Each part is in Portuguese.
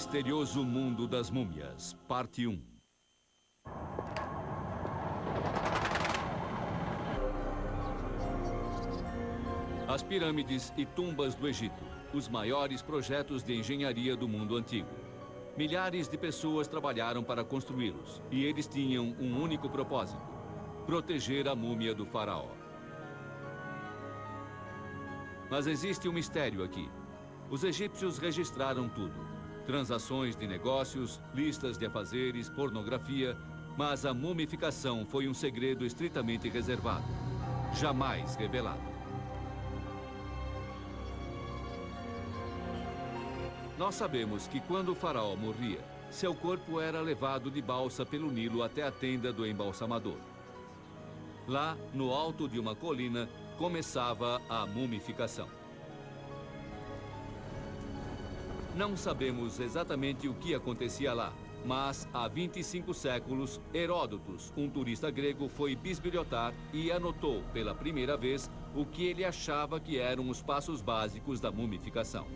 misterioso mundo das múmias, parte 1. As pirâmides e tumbas do Egito, os maiores projetos de engenharia do mundo antigo. Milhares de pessoas trabalharam para construí-los, e eles tinham um único propósito: proteger a múmia do faraó. Mas existe um mistério aqui. Os egípcios registraram tudo: transações de negócios, listas de afazeres, pornografia, mas a mumificação foi um segredo estritamente reservado, jamais revelado. Nós sabemos que quando o faraó morria, seu corpo era levado de balsa pelo Nilo até a tenda do embalsamador. Lá, no alto de uma colina, começava a mumificação. Não sabemos exatamente o que acontecia lá, mas há 25 séculos, Heródoto, um turista grego, foi bisbilhotar e anotou pela primeira vez o que ele achava que eram os passos básicos da mumificação.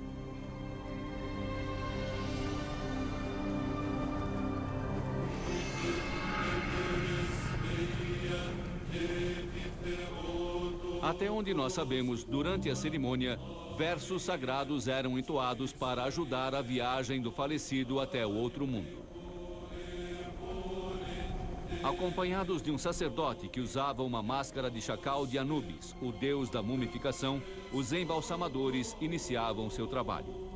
Até onde nós sabemos, durante a cerimônia, versos sagrados eram entoados para ajudar a viagem do falecido até o outro mundo. Acompanhados de um sacerdote que usava uma máscara de chacal de Anubis, o deus da mumificação, os embalsamadores iniciavam seu trabalho.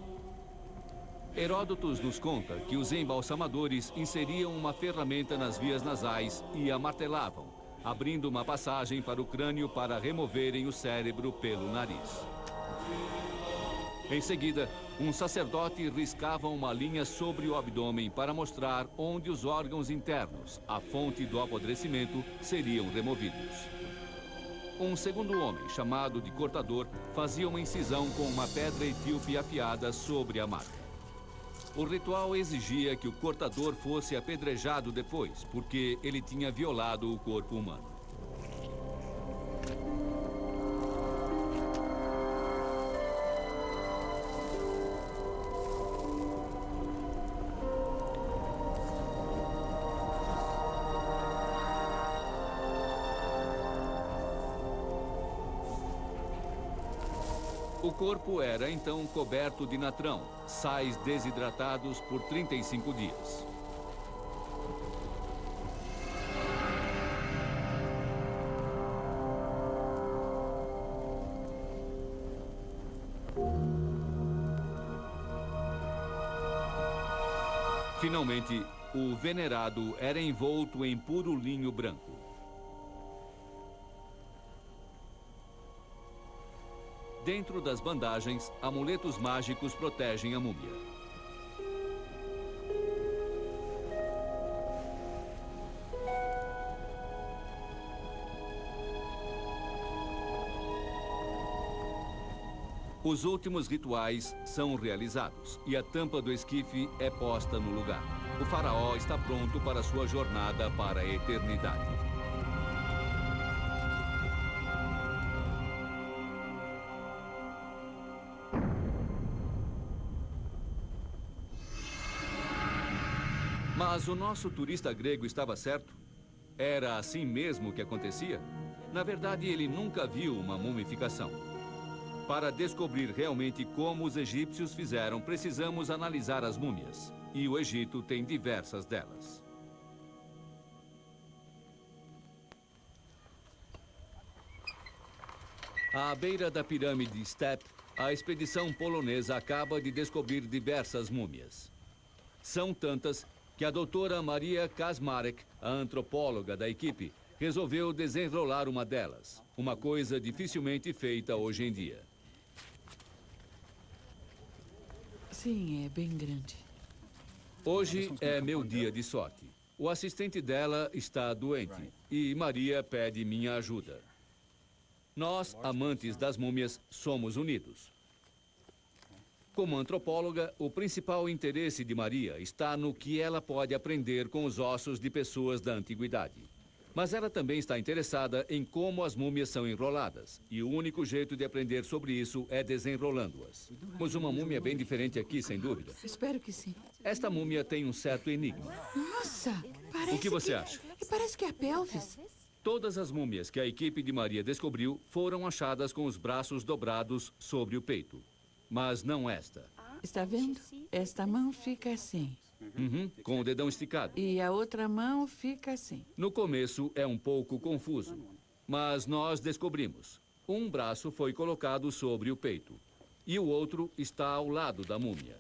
Heródoto nos conta que os embalsamadores inseriam uma ferramenta nas vias nasais e a martelavam, abrindo uma passagem para o crânio para removerem o cérebro pelo nariz. Em seguida, um sacerdote riscava uma linha sobre o abdômen para mostrar onde os órgãos internos, a fonte do apodrecimento, seriam removidos. Um segundo homem, chamado de cortador, fazia uma incisão com uma pedra etíope afiada sobre a marca. O ritual exigia que o cortador fosse apedrejado depois, porque ele tinha violado o corpo humano. O corpo era então coberto de natrão, sais desidratados por 35 dias. Finalmente, o venerado era envolto em puro linho branco. Dentro das bandagens, amuletos mágicos protegem a múmia. Os últimos rituais são realizados e a tampa do esquife é posta no lugar. O faraó está pronto para sua jornada para a eternidade. Mas o nosso turista grego estava certo? Era assim mesmo que acontecia? Na verdade, ele nunca viu uma mumificação. Para descobrir realmente como os egípcios fizeram, precisamos analisar as múmias. E o Egito tem diversas delas. À beira da pirâmide Step, a expedição polonesa acaba de descobrir diversas múmias. São tantas que a doutora Maria Kaczmarek, a antropóloga da equipe, resolveu desenrolar uma delas. Uma coisa dificilmente feita hoje em dia. Sim, é bem grande. Hoje é meu dia de sorte. O assistente dela está doente e Maria pede minha ajuda. Nós, amantes das múmias, somos unidos. Como antropóloga, o principal interesse de Maria está no que ela pode aprender com os ossos de pessoas da antiguidade. Mas ela também está interessada em como as múmias são enroladas. E o único jeito de aprender sobre isso é desenrolando-as. Mas uma múmia bem diferente aqui, sem dúvida. Espero que sim. Esta múmia tem um certo enigma. Nossa, parece O que você acha? Parece que é a pelvis. Todas as múmias que a equipe de Maria descobriu foram achadas com os braços dobrados sobre o peito. Mas não esta. Está vendo? Esta mão fica assim. Com o dedão esticado. E a outra mão fica assim. No começo é um pouco confuso, mas nós descobrimos. Um braço foi colocado sobre o peito e o outro está ao lado da múmia.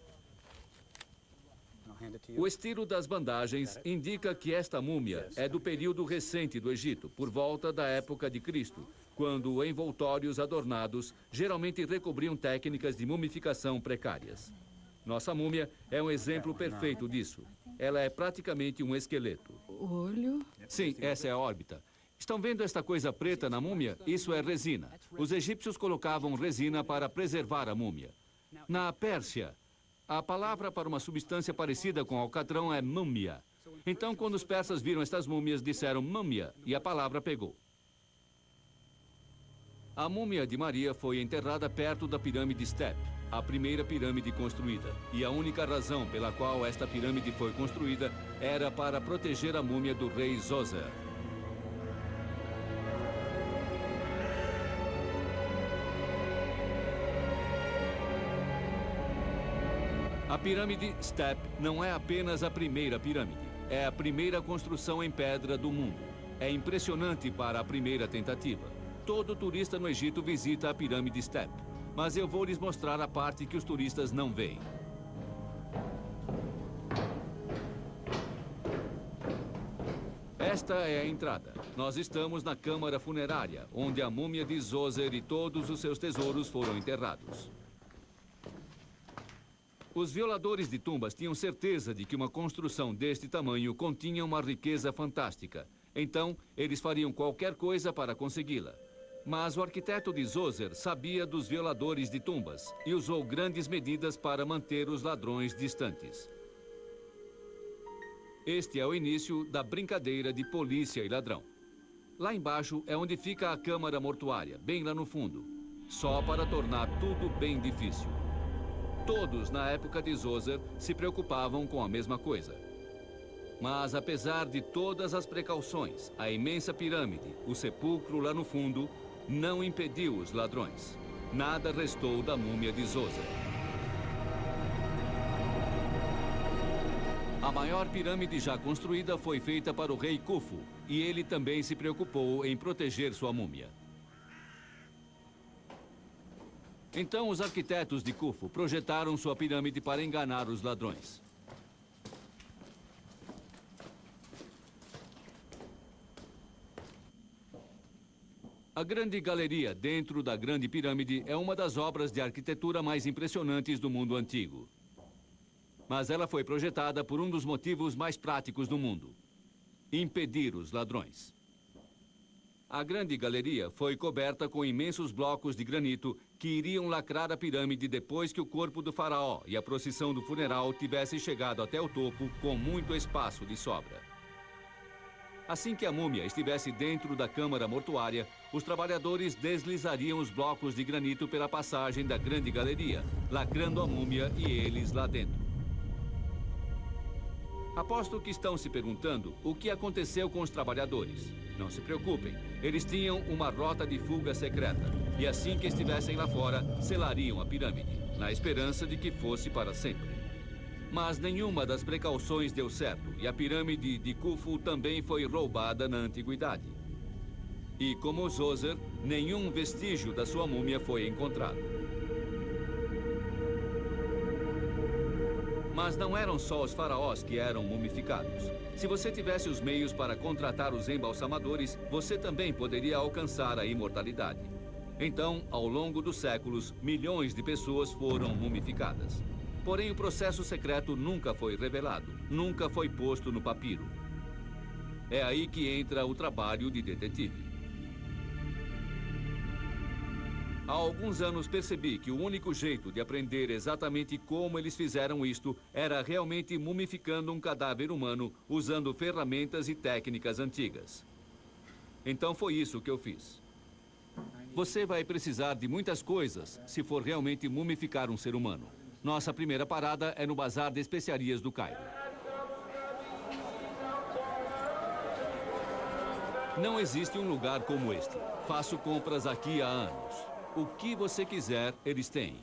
O estilo das bandagens indica que esta múmia é do período recente do Egito, por volta da época de Cristo, quando envoltórios adornados geralmente recobriam técnicas de mumificação precárias. Nossa múmia é um exemplo perfeito disso. Ela é praticamente um esqueleto. O olho. Sim, essa é a órbita. Estão vendo esta coisa preta na múmia? Isso é resina. Os egípcios colocavam resina para preservar a múmia. Na Pérsia, a palavra para uma substância parecida com alcatrão é múmia. Então, quando os persas viram estas múmias, disseram múmia e a palavra pegou. A múmia de Maria foi enterrada perto da pirâmide Step, a primeira pirâmide construída. E a única razão pela qual esta pirâmide foi construída era para proteger a múmia do rei Zoser. A pirâmide Step não é apenas a primeira pirâmide. É a primeira construção em pedra do mundo. É impressionante para a primeira tentativa. Todo turista no Egito visita a pirâmide Step. Mas eu vou lhes mostrar a parte que os turistas não veem. Esta é a entrada. Nós estamos na câmara funerária, onde a múmia de Zoser e todos os seus tesouros foram enterrados. Os violadores de tumbas tinham certeza de que uma construção deste tamanho continha uma riqueza fantástica. Então, eles fariam qualquer coisa para consegui-la. Mas o arquiteto de Zoser sabia dos violadores de tumbas e usou grandes medidas para manter os ladrões distantes. Este é o início da brincadeira de polícia e ladrão. Lá embaixo é onde fica a câmara mortuária, bem lá no fundo. Só para tornar tudo bem difícil. Todos, na época de Zoser, se preocupavam com a mesma coisa. Mas, apesar de todas as precauções, a imensa pirâmide, o sepulcro lá no fundo, não impediu os ladrões. Nada restou da múmia de Zoser. A maior pirâmide já construída foi feita para o rei Khufu, e ele também se preocupou em proteger sua múmia. Então, os arquitetos de Khufu projetaram sua pirâmide para enganar os ladrões. A Grande Galeria, dentro da Grande Pirâmide, é uma das obras de arquitetura mais impressionantes do mundo antigo. Mas ela foi projetada por um dos motivos mais práticos do mundo: impedir os ladrões. A Grande Galeria foi coberta com imensos blocos de granito que iriam lacrar a pirâmide depois que o corpo do faraó e a procissão do funeral tivessem chegado até o topo com muito espaço de sobra. Assim que a múmia estivesse dentro da câmara mortuária, os trabalhadores deslizariam os blocos de granito pela passagem da Grande Galeria, lacrando a múmia e eles lá dentro. Aposto que estão se perguntando o que aconteceu com os trabalhadores. Não se preocupem, eles tinham uma rota de fuga secreta. E assim que estivessem lá fora, selariam a pirâmide, na esperança de que fosse para sempre. Mas nenhuma das precauções deu certo, e a pirâmide de Khufu também foi roubada na antiguidade. E como Zoser, nenhum vestígio da sua múmia foi encontrado. Mas não eram só os faraós que eram mumificados. Se você tivesse os meios para contratar os embalsamadores, você também poderia alcançar a imortalidade. Então, ao longo dos séculos, milhões de pessoas foram mumificadas. Porém, o processo secreto nunca foi revelado, nunca foi posto no papiro. É aí que entra o trabalho de detetive. Há alguns anos percebi que o único jeito de aprender exatamente como eles fizeram isto era realmente mumificando um cadáver humano usando ferramentas e técnicas antigas. Então foi isso que eu fiz. Você vai precisar de muitas coisas se for realmente mumificar um ser humano. Nossa primeira parada é no Bazar de Especiarias do Cairo. Não existe um lugar como este. Faço compras aqui há anos. O que você quiser, eles têm.